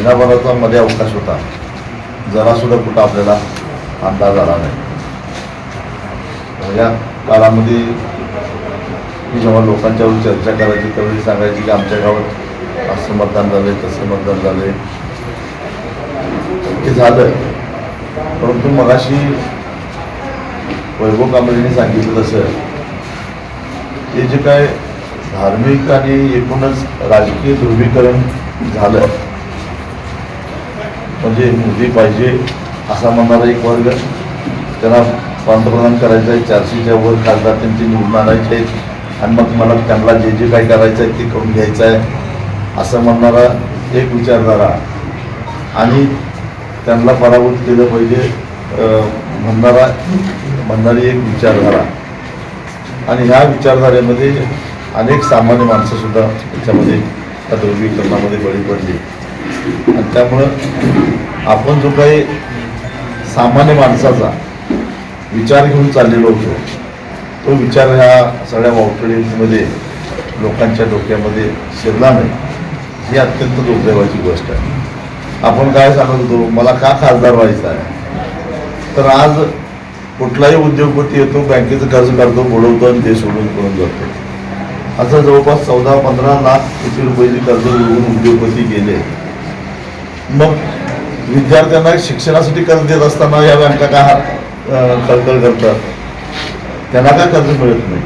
महिनाभराचा मध्ये अवकाश होता, जरासुद्धा कुठं आपल्याला अंदाज आला नाही. या काळामध्ये मी जेव्हा लोकांच्यावर चर्चा करायची त्यावेळी सांगायची की आमच्या गावात असं मतदान झालं, तसं मतदान झालं, हे झालं. परंतु मगाशी वैभव कांबळेंनी सांगितलं तसं हे जे काय धार्मिक आणि एकूणच राजकीय ध्रुवीकरण झालं, म्हणजे मोदी पाहिजे असा म्हणणारा एक वर्ग, त्यांना पंतप्रधान करायचं आहे, 400च्या वर खासदार त्यांचे निवडून आणायचे आहेत आणि मग मला त्यांना जे जे काही करायचं आहे ते करून घ्यायचं आहे असं म्हणणारा एक विचारधारा आणि त्यांना पराभूत केलं पाहिजे म्हणणारी एक विचारधारा. आणि ह्या विचारधारेमध्ये अनेक सामान्य माणसंसुद्धा त्याच्यामध्ये त्या ध्रुवीकरणामध्ये बळी पडली. आणि त्यामुळं आपण जो काही सामान्य माणसाचा विचार घेऊन चाललेलो होतो तो विचार ह्या सगळ्या वावटळीमध्ये लोकांच्या डोक्यामध्ये शिरला नाही, ही अत्यंत दुर्दैवाची गोष्ट आहे. आपण काय सांगत होतो, मला का खासदार व्हायचं आहे, तर आज कुठलाही उद्योगपती येतो, बँकेचं कर्ज काढतो, बुडवतो आणि ते सोडून पळून जातो. असं जवळपास 14-15 लाख कोटी रुपयाची कर्ज उडवून उद्योगपती गेले. मग विद्यार्थ्यांना शिक्षणासाठी कर्ज देत असताना या बँका का कळकळ करतात, त्यांना काय कर्ज मिळत नाही,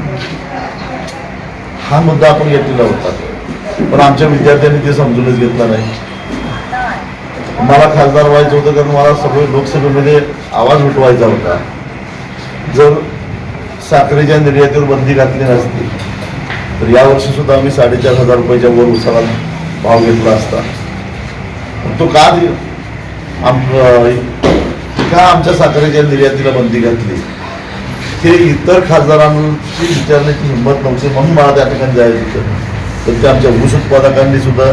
हा मुद्दा आपण घेतलेला होता. पण आमच्या विद्यार्थ्यांनी ते समजूनच घेतला नाही. मला खासदार व्हायचं होतं कारण मला सगळे लोकसभेमध्ये आवाज उठवायचा होता. जर साखरेच्या निर्यातीवर बंदी घातली नसती तर यावर्षी सुद्धा आम्ही 4,500 रुपयाच्या वर उसाला भाव घेतला असता. तो का आमच्या साखरेच्या निर्यातीला बंदी घातली हे इतर खासदारांची विचारण्याची हिंमत नव्हती, म्हणून मला त्या ठिकाणी जायचं होतं. तर ते आमच्या ऊस उत्पादकांनी सुद्धा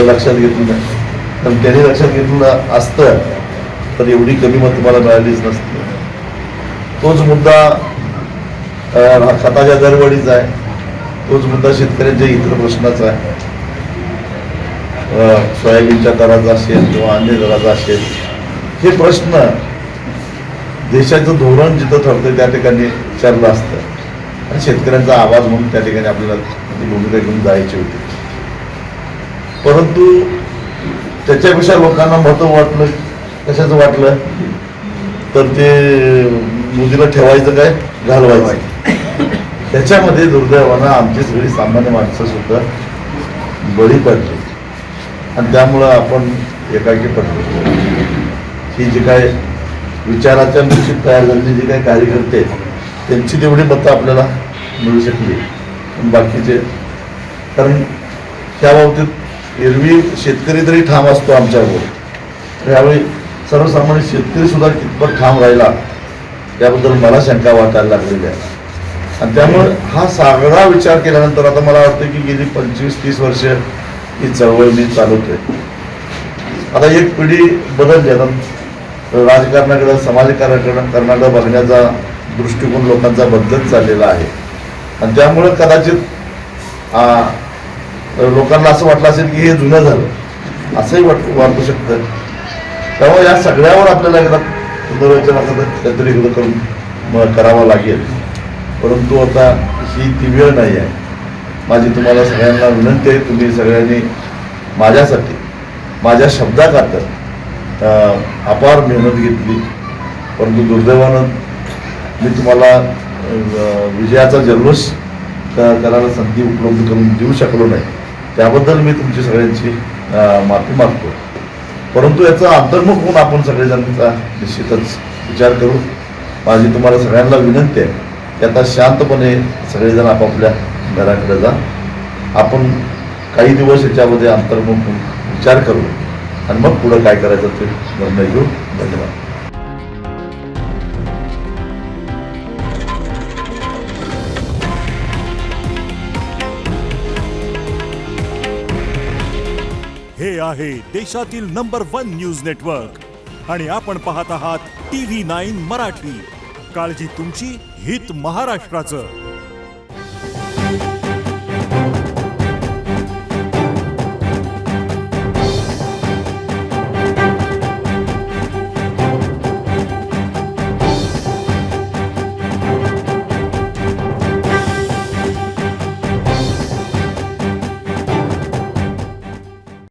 लक्षात घेतलं नाही. पण त्यांनी लक्षात घेतलं असतं तर एवढी कमी मत तुम्हाला मिळालीच नसती. तोच मुद्दा खताच्या दरवाढीचा आहे, तोच मुद्दा शेतकऱ्यांच्या इतर प्रश्नाचा आहे, सोयाबीनच्या दराचा असेल किंवा अन्य दराचा असेल. हे प्रश्न देशाचं धोरण जिथं ठरतं त्या ठिकाणी विचारलं असतं आणि शेतकऱ्यांचा आवाज म्हणून त्या ठिकाणी आपल्याला ती भूमिका घेऊन जायची होती. परंतु त्याच्यापेक्षा लोकांना महत्त्व वाटलं, कशाचं वाटलं तर ते मोदीला ठेवायचं काय घालवायचं. त्याच्यामध्ये दुर्दैवानं आमची सगळी सामान्य माणसं सुद्धा बळी पडली आणि त्यामुळं आपण एकाकी पडलो. ही जी काय विचाराच्या निश्चित तयार झालेली जी काही कार्यकर्ते त्यांची तेवढी मतं आपल्याला मिळू शकली, पण बाकीचे, कारण त्या बाबतीत एरवी शेतकरी तरी ठाम असतो आमच्यावर, त्यावेळी सर्वसामान्य शेतकरी सुद्धा कितपत ठाम राहिला याबद्दल मला शंका वाटायला लागलेली आहे. आणि त्यामुळे हा सगळा विचार केल्यानंतर आता मला वाटतं की गेली 25-30 वर्ष ही चळवळ मी चालवतोय. आता एक पिढी बदलली, आता राजकारणाकडं समाजकारणाकडं बघण्याचा दृष्टिकोन लोकांचा बदलत चाललेला आहे. आणि त्यामुळं कदाचित लोकांना असं वाटलं असेल की हे जुनं झालं, असंही वाटू शकतं. त्यामुळे या सगळ्यावर आपल्याला एकदा पुनर्विचार काहीतरी करून करावा लागेल. परंतु आता ही ती वेळ नाही आहे. माझी तुम्हाला सगळ्यांना विनंती आहे, तुम्ही सगळ्यांनी माझ्यासाठी माझ्या शब्दाखातर अपार मेहनत घेतली, परंतु दुर्दैवानं मी तुम्हाला विजयाचा जल्लोष करायला संधी उपलब्ध करून देऊ शकलो नाही. त्याबद्दल मी तुमची सगळ्यांची माफी मागतो. परंतु याचा अंतर्मुख होऊन आपण सगळेजणांचा निश्चितच विचार करू. माझी तुम्हाला सगळ्यांना विनंती आहे की आता शांतपणे सगळेजण आपापल्या घराकडे जा. आपण काही दिवस याच्यामध्ये अंतर्मुख होऊन विचार करू आणि मग पुढं काय करायचं ते निर्णय घेऊ. धन्यवाद. हे आहे देशातील नंबर 1 न्यूज नेटवर्क आणि आपण पाहत आहात TV9 मराठी. काळजी तुमची, हित महाराष्ट्राचं.